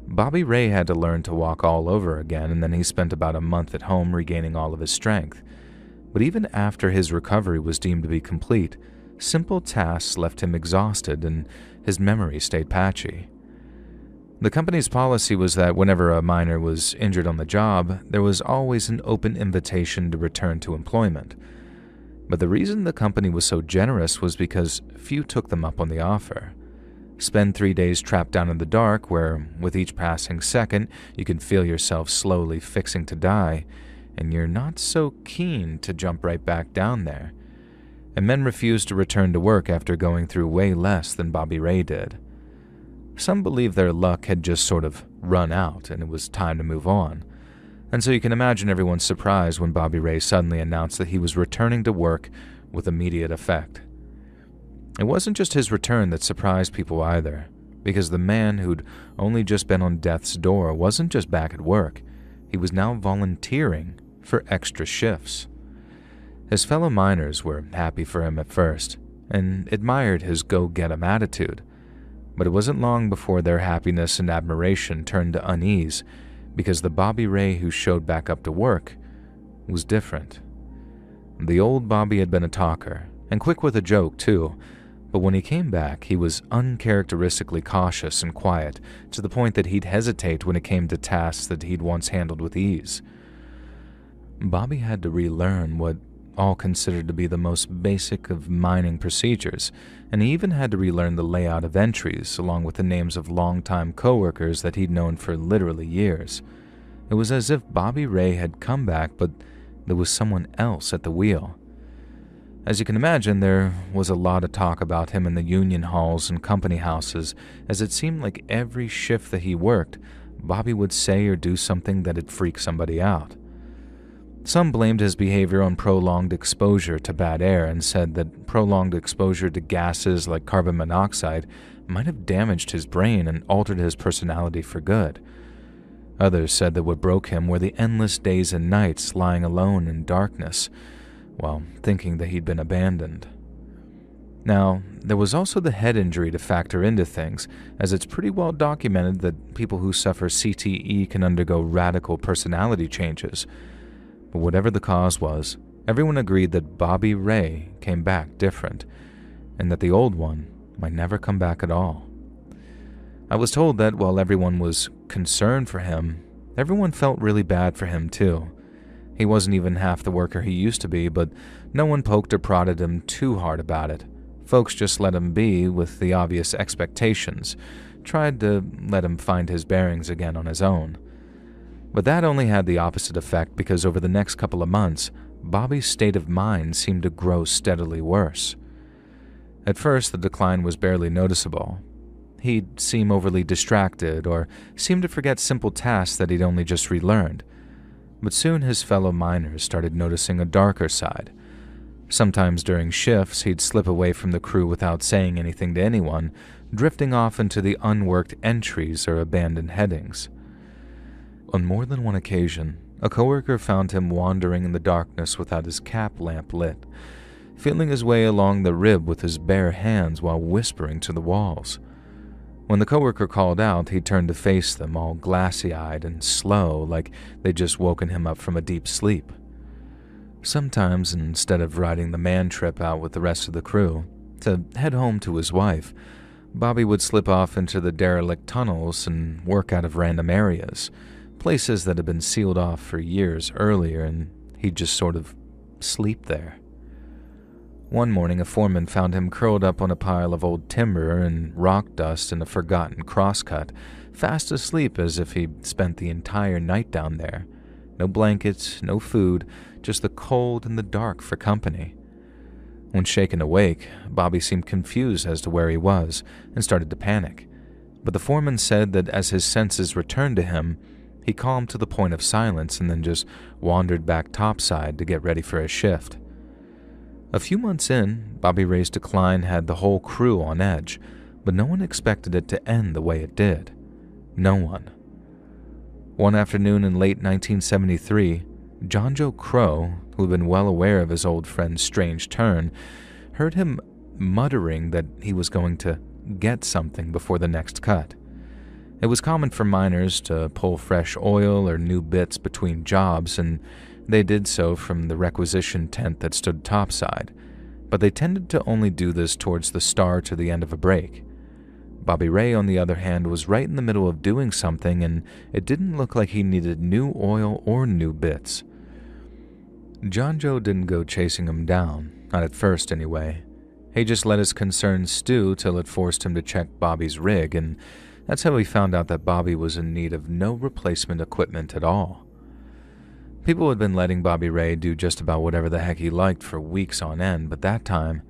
Bobby Ray had to learn to walk all over again, and then he spent about a month at home regaining all of his strength. But even after his recovery was deemed to be complete, simple tasks left him exhausted and his memory stayed patchy. The company's policy was that whenever a miner was injured on the job, there was always an open invitation to return to employment. But the reason the company was so generous was because few took them up on the offer. Spend 3 days trapped down in the dark where, with each passing second, you can feel yourself slowly fixing to die, and you're not so keen to jump right back down there. And men refused to return to work after going through way less than Bobby Ray did. Some believe their luck had just sort of run out and it was time to move on. And so you can imagine everyone's surprise when Bobby Ray suddenly announced that he was returning to work with immediate effect. It wasn't just his return that surprised people either, because the man who'd only just been on death's door wasn't just back at work, he was now volunteering for extra shifts. His fellow miners were happy for him at first, and admired his go-get-em attitude, but it wasn't long before their happiness and admiration turned to unease, because the Bobby Ray who showed back up to work was different. The old Bobby had been a talker, and quick with a joke too, but when he came back, he was uncharacteristically cautious and quiet, to the point that he'd hesitate when it came to tasks that he'd once handled with ease. Bobby had to relearn what all considered to be the most basic of mining procedures, and he even had to relearn the layout of entries, along with the names of longtime coworkers that he'd known for literally years. It was as if Bobby Ray had come back, but there was someone else at the wheel. As you can imagine, there was a lot of talk about him in the union halls and company houses, as it seemed like every shift that he worked, Bobby would say or do something that'd freak somebody out. Some blamed his behavior on prolonged exposure to bad air and said that prolonged exposure to gases like carbon monoxide might have damaged his brain and altered his personality for good. Others said that what broke him were the endless days and nights lying alone in darkness, while thinking that he'd been abandoned. Now, there was also the head injury to factor into things, as it's pretty well documented that people who suffer CTE can undergo radical personality changes. But whatever the cause was, everyone agreed that Bobby Ray came back different, and that the old one might never come back at all. I was told that while everyone was concerned for him, everyone felt really bad for him too. He wasn't even half the worker he used to be, but no one poked or prodded him too hard about it. Folks just let him be with the obvious expectations, tried to let him find his bearings again on his own. But that only had the opposite effect, because over the next couple of months, Bobby's state of mind seemed to grow steadily worse. At first, the decline was barely noticeable. He'd seem overly distracted or seem to forget simple tasks that he'd only just relearned. But soon his fellow miners started noticing a darker side. Sometimes during shifts, he'd slip away from the crew without saying anything to anyone, drifting off into the unworked entries or abandoned headings. On more than one occasion, a coworker found him wandering in the darkness without his cap lamp lit, feeling his way along the rib with his bare hands while whispering to the walls. When the coworker called out, he turned to face them, all glassy-eyed and slow, like they'd just woken him up from a deep sleep. Sometimes, instead of riding the man trip out with the rest of the crew to head home to his wife, Bobby would slip off into the derelict tunnels and work out of random areas, places that had been sealed off for years earlier, and he'd just sort of sleep there. One morning, a foreman found him curled up on a pile of old timber and rock dust in a forgotten crosscut, fast asleep as if he'd spent the entire night down there. No blankets, no food, just the cold and the dark for company. When shaken awake, Bobby seemed confused as to where he was and started to panic. But the foreman said that as his senses returned to him, he calmed to the point of silence and then just wandered back topside to get ready for his shift. A few months in, Bobby Ray's decline had the whole crew on edge, but no one expected it to end the way it did. No one. One afternoon in late 1973, John Joe Crow, who had been well aware of his old friend's strange turn, heard him muttering that he was going to get something before the next cut. It was common for miners to pull fresh oil or new bits between jobs, and they did so from the requisition tent that stood topside, but they tended to only do this towards the start or the end of a break. Bobby Ray, on the other hand, was right in the middle of doing something, and it didn't look like he needed new oil or new bits. John Joe didn't go chasing him down, not at first anyway. He just let his concerns stew till it forced him to check Bobby's rig, and that's how he found out that Bobby was in need of no replacement equipment at all. People had been letting Bobby Ray do just about whatever the heck he liked for weeks on end, but that time,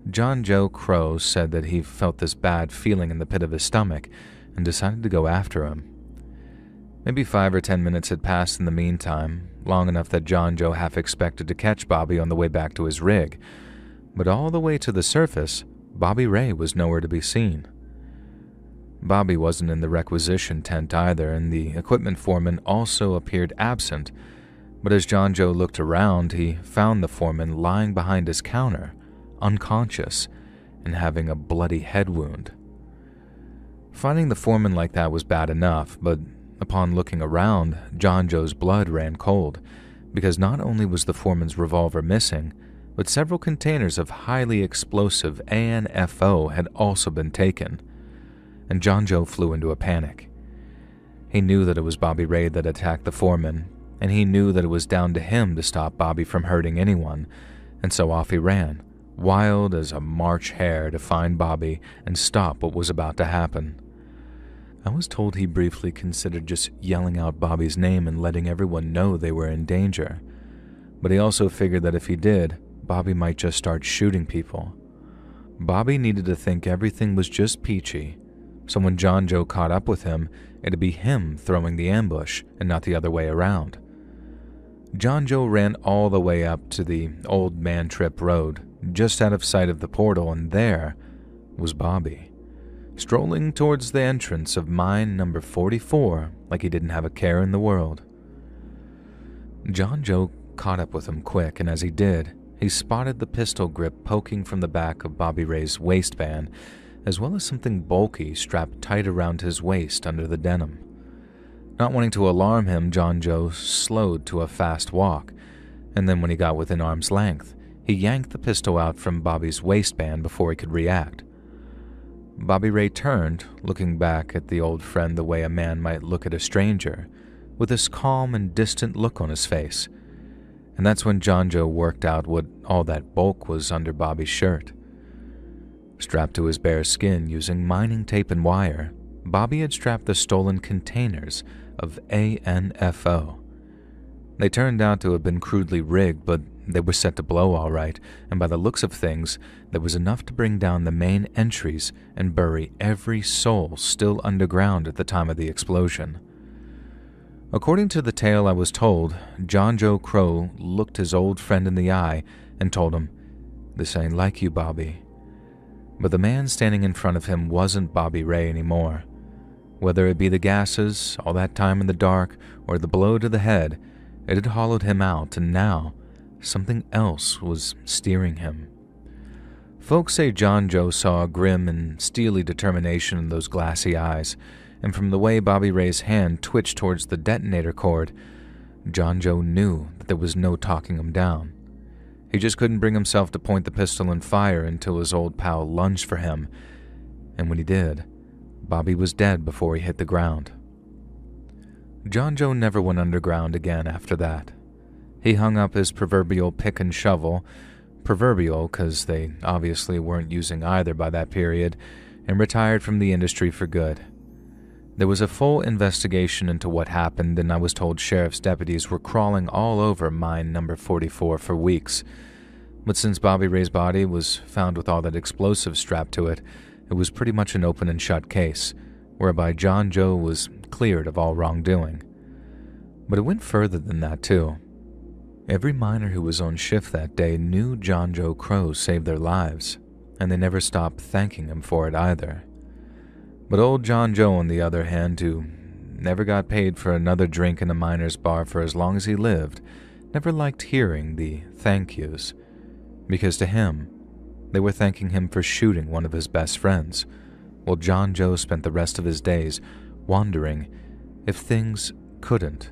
John Joe Crow said that he felt this bad feeling in the pit of his stomach and decided to go after him. Maybe 5 or 10 minutes had passed in the meantime, long enough that John Joe half expected to catch Bobby on the way back to his rig, but all the way to the surface, Bobby Ray was nowhere to be seen. Bobby wasn't in the requisition tent either, and the equipment foreman also appeared absent. But as John Joe looked around, he found the foreman lying behind his counter, unconscious, and having a bloody head wound. Finding the foreman like that was bad enough, but upon looking around, John Joe's blood ran cold, because not only was the foreman's revolver missing, but several containers of highly explosive ANFO had also been taken, and John Joe flew into a panic. He knew that it was Bobby Ray that attacked the foreman, and he knew that it was down to him to stop Bobby from hurting anyone, and so off he ran, wild as a March hare, to find Bobby and stop what was about to happen. I was told he briefly considered just yelling out Bobby's name and letting everyone know they were in danger, but he also figured that if he did, Bobby might just start shooting people. Bobby needed to think everything was just peachy, so when John Joe caught up with him, it'd be him throwing the ambush and not the other way around. John Joe ran all the way up to the Old Man Trip Road, just out of sight of the portal, and there was Bobby, strolling towards the entrance of mine number 44 like he didn't have a care in the world. John Joe caught up with him quick, and as he did, he spotted the pistol grip poking from the back of Bobby Ray's waistband, as well as something bulky strapped tight around his waist under the denim. Not wanting to alarm him, John Joe slowed to a fast walk, and then when he got within arm's length, he yanked the pistol out from Bobby's waistband before he could react. Bobby Ray turned, looking back at the old friend the way a man might look at a stranger, with this calm and distant look on his face, and that's when John Joe worked out what all that bulk was under Bobby's shirt. Strapped to his bare skin using mining tape and wire, Bobby had strapped the stolen containers of ANFO. They turned out to have been crudely rigged, but they were set to blow all right, and by the looks of things, there was enough to bring down the main entries and bury every soul still underground at the time of the explosion. According to the tale I was told, John Joe Crow looked his old friend in the eye and told him, "This ain't like you, Bobby." But the man standing in front of him wasn't Bobby Ray anymore. Whether it be the gases, all that time in the dark, or the blow to the head, it had hollowed him out, and now something else was steering him. Folks say John Joe saw a grim and steely determination in those glassy eyes, and from the way Bobby Ray's hand twitched towards the detonator cord, John Joe knew that there was no talking him down. He just couldn't bring himself to point the pistol and fire until his old pal lunged for him, and when he did, Bobby was dead before he hit the ground. John Joe never went underground again after that. He hung up his proverbial pick and shovel, proverbial because they obviously weren't using either by that period, and retired from the industry for good. There was a full investigation into what happened, and I was told sheriff's deputies were crawling all over mine number 44 for weeks. But since Bobby Ray's body was found with all that explosive strapped to it, it was pretty much an open and shut case, whereby John Joe was cleared of all wrongdoing. But it went further than that, too. Every miner who was on shift that day knew John Joe Crow saved their lives, and they never stopped thanking him for it either. But old John Joe, on the other hand, who never got paid for another drink in a miner's bar for as long as he lived, never liked hearing the thank yous, because to him, they were thanking him for shooting one of his best friends, while John Joe spent the rest of his days wondering if things couldn't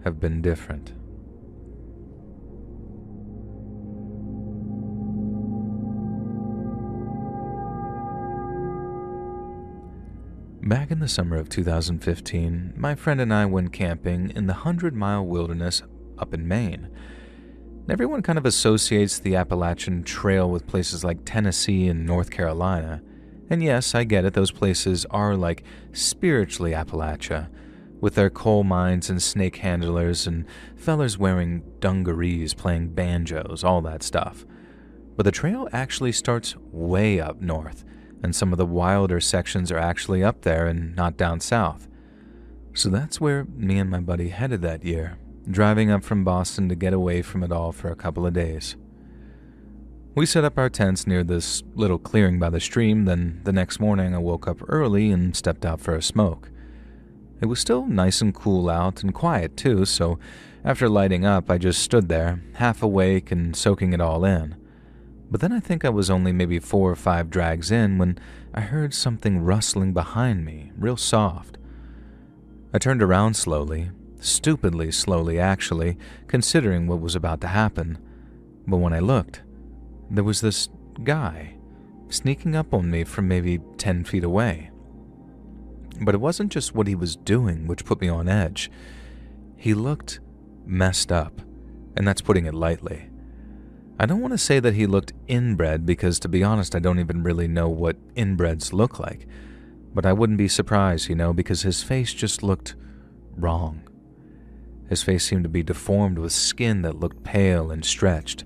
have been different. Back in the summer of 2015, my friend and I went camping in the 100-mile wilderness up in Maine. Everyone kind of associates the Appalachian Trail with places like Tennessee and North Carolina. And yes, I get it, those places are like spiritually Appalachia, with their coal mines and snake handlers and fellers wearing dungarees playing banjos, all that stuff. But the trail actually starts way up north, and some of the wilder sections are actually up there and not down south. So that's where me and my buddy headed that year, driving up from Boston to get away from it all for a couple of days. We set up our tents near this little clearing by the stream, then the next morning I woke up early and stepped out for a smoke. It was still nice and cool out and quiet too, so after lighting up I just stood there, half awake and soaking it all in. But then I think I was only maybe 4 or 5 drags in when I heard something rustling behind me, real soft. I turned around slowly, stupidly slowly actually, considering what was about to happen. But when I looked, there was this guy sneaking up on me from maybe 10 feet away. But it wasn't just what he was doing which put me on edge. He looked messed up, and that's putting it lightly. I don't want to say that he looked inbred because, to be honest, I don't even really know what inbreds look like. But I wouldn't be surprised, because his face just looked wrong. His face seemed to be deformed with skin that looked pale and stretched.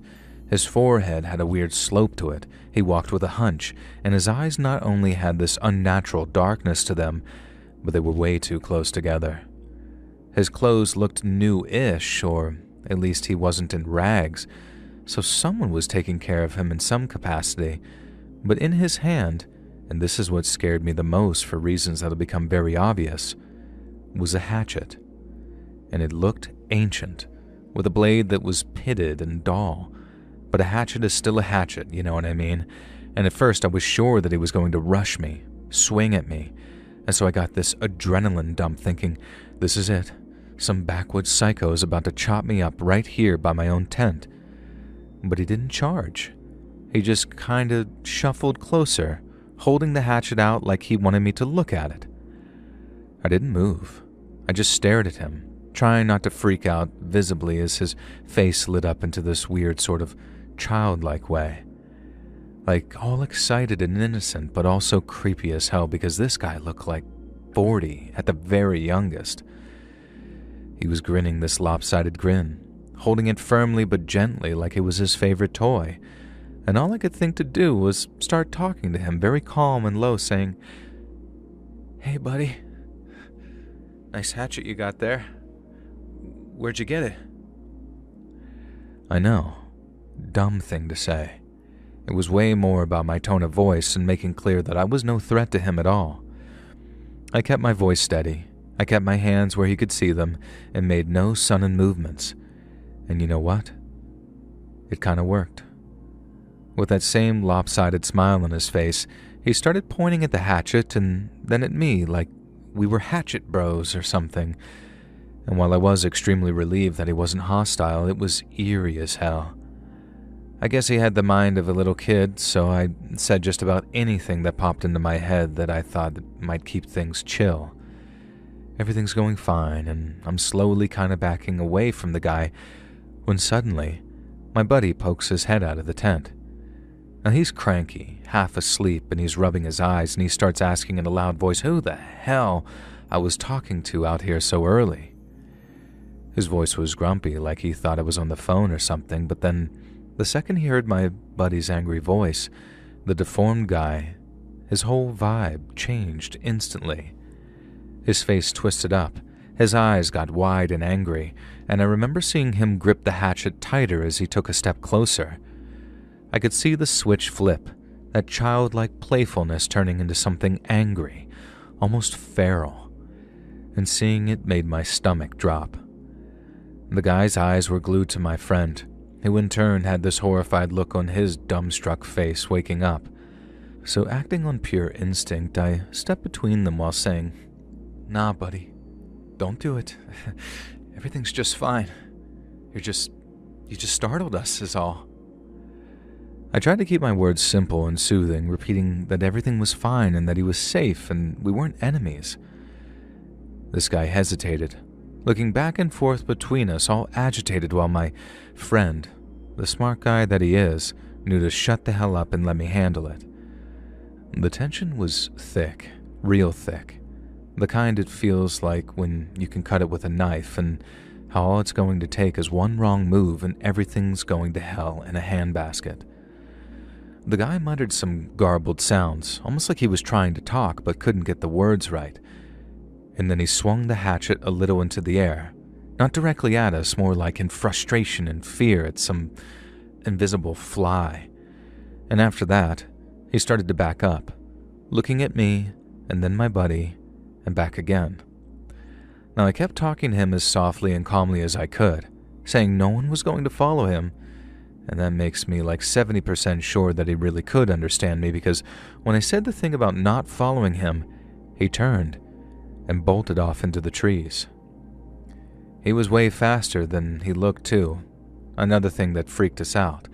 His forehead had a weird slope to it. He walked with a hunch, and his eyes not only had this unnatural darkness to them, but they were way too close together. His clothes looked new-ish, or at least he wasn't in rags, so someone was taking care of him in some capacity. But in his hand, and this is what scared me the most for reasons that'll become very obvious, was a hatchet. And it looked ancient, with a blade that was pitted and dull. But a hatchet is still a hatchet, you know what I mean? And at first I was sure that he was going to rush me, swing at me. And so I got this adrenaline dump thinking, this is it. Some backwoods psycho is about to chop me up right here by my own tent. But he didn't charge. He just kind of shuffled closer, holding the hatchet out like he wanted me to look at it. I didn't move. I just stared at him, trying not to freak out visibly as his face lit up into this weird sort of childlike way. Like all excited and innocent, but also creepy as hell because this guy looked like 40 at the very youngest. He was grinning this lopsided grin, holding it firmly but gently like it was his favorite toy, and all I could think to do was start talking to him very calm and low, saying, "Hey, buddy. Nice hatchet you got there. Where'd you get it?" I know. Dumb thing to say. It was way more about my tone of voice and making clear that I was no threat to him at all. I kept my voice steady. I kept my hands where he could see them and made no sudden movements. And you know what? It kind of worked. With that same lopsided smile on his face, he started pointing at the hatchet and then at me like we were hatchet bros or something. And while I was extremely relieved that he wasn't hostile, it was eerie as hell. I guess he had the mind of a little kid, so I said just about anything that popped into my head that I thought might keep things chill. Everything's going fine, and I'm slowly kind of backing away from the guy when suddenly my buddy pokes his head out of the tent. Now he's cranky, half asleep, and he's rubbing his eyes, and he starts asking in a loud voice who the hell I was talking to out here so early. His voice was grumpy, like he thought I was on the phone or something, but then the second he heard my buddy's angry voice, the deformed guy, his whole vibe changed instantly. His face twisted up, his eyes got wide and angry, and I remember seeing him grip the hatchet tighter as he took a step closer. I could see the switch flip, that childlike playfulness turning into something angry, almost feral, and seeing it made my stomach drop. The guy's eyes were glued to my friend, who in turn had this horrified look on his dumbstruck face waking up. So acting on pure instinct, I stepped between them while saying, "Nah, buddy, don't do it. Everything's just fine. You just startled us is all." I tried to keep my words simple and soothing, repeating that everything was fine and that he was safe and we weren't enemies. This guy hesitated, looking back and forth between us, all agitated, while my friend, the smart guy that he is, knew to shut the hell up and let me handle it. The tension was thick, real thick, the kind it feels like when you can cut it with a knife, and how all it's going to take is one wrong move and everything's going to hell in a handbasket. The guy muttered some garbled sounds, almost like he was trying to talk but couldn't get the words right, and then he swung the hatchet a little into the air, not directly at us, more like in frustration and fear at some invisible fly. And after that, he started to back up, looking at me and then my buddy and back again. Now I kept talking to him as softly and calmly as I could, saying no one was going to follow him, and that makes me like 70% sure that he really could understand me, because when I said the thing about not following him, he turned and bolted off into the trees. He was way faster than he looked too, another thing that freaked us out,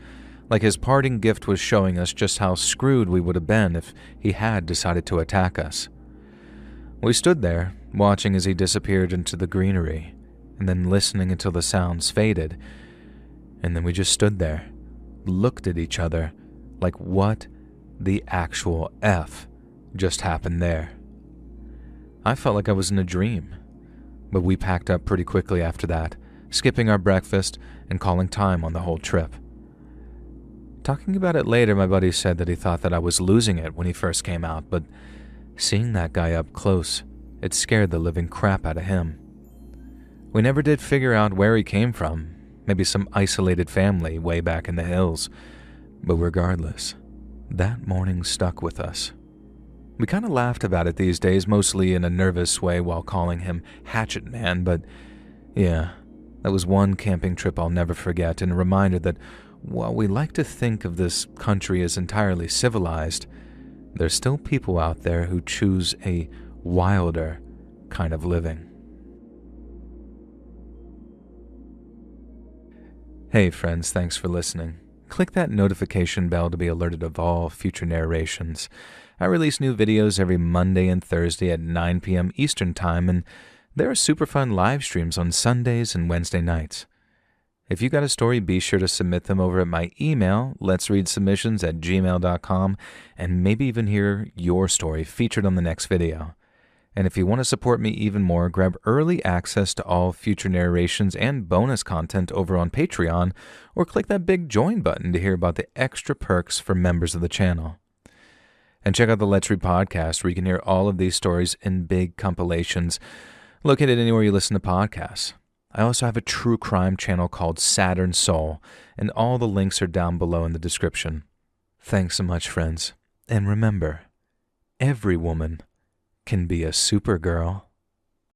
like his parting gift was showing us just how screwed we would have been if he had decided to attack us. We stood there, watching as he disappeared into the greenery, and then listening until the sounds faded, and then we just stood there, looked at each other, like what the actual F just happened there. I felt like I was in a dream, but we packed up pretty quickly after that, skipping our breakfast and calling time on the whole trip. Talking about it later, my buddy said that he thought that I was losing it when he first came out, but seeing that guy up close, it scared the living crap out of him. We never did figure out where he came from, maybe some isolated family way back in the hills, but regardless, that morning stuck with us. We kind of laughed about it these days, mostly in a nervous way while calling him Hatchet Man, but yeah, that was one camping trip I'll never forget, and a reminder that while we like to think of this country as entirely civilized, there's still people out there who choose a wilder kind of living. Hey friends, thanks for listening. Click that notification bell to be alerted of all future narrations. I release new videos every Monday and Thursday at 9 p.m. Eastern Time, and There are super fun live streams on Sundays and Wednesday nights. If you got a story, be sure to submit them over at my email, letsreadsubmissions@gmail.com, and maybe even hear your story featured on the next video. And if you want to support me even more, grab early access to all future narrations and bonus content over on Patreon, or click that big join button to hear about the extra perks for members of the channel. And check out the Let's Read podcast, where you can hear all of these stories in big compilations, located anywhere you listen to podcasts. I also have a true crime channel called Saturn Soul, and all the links are down below in the description. Thanks so much, friends. And remember, every woman can be a Supergirl.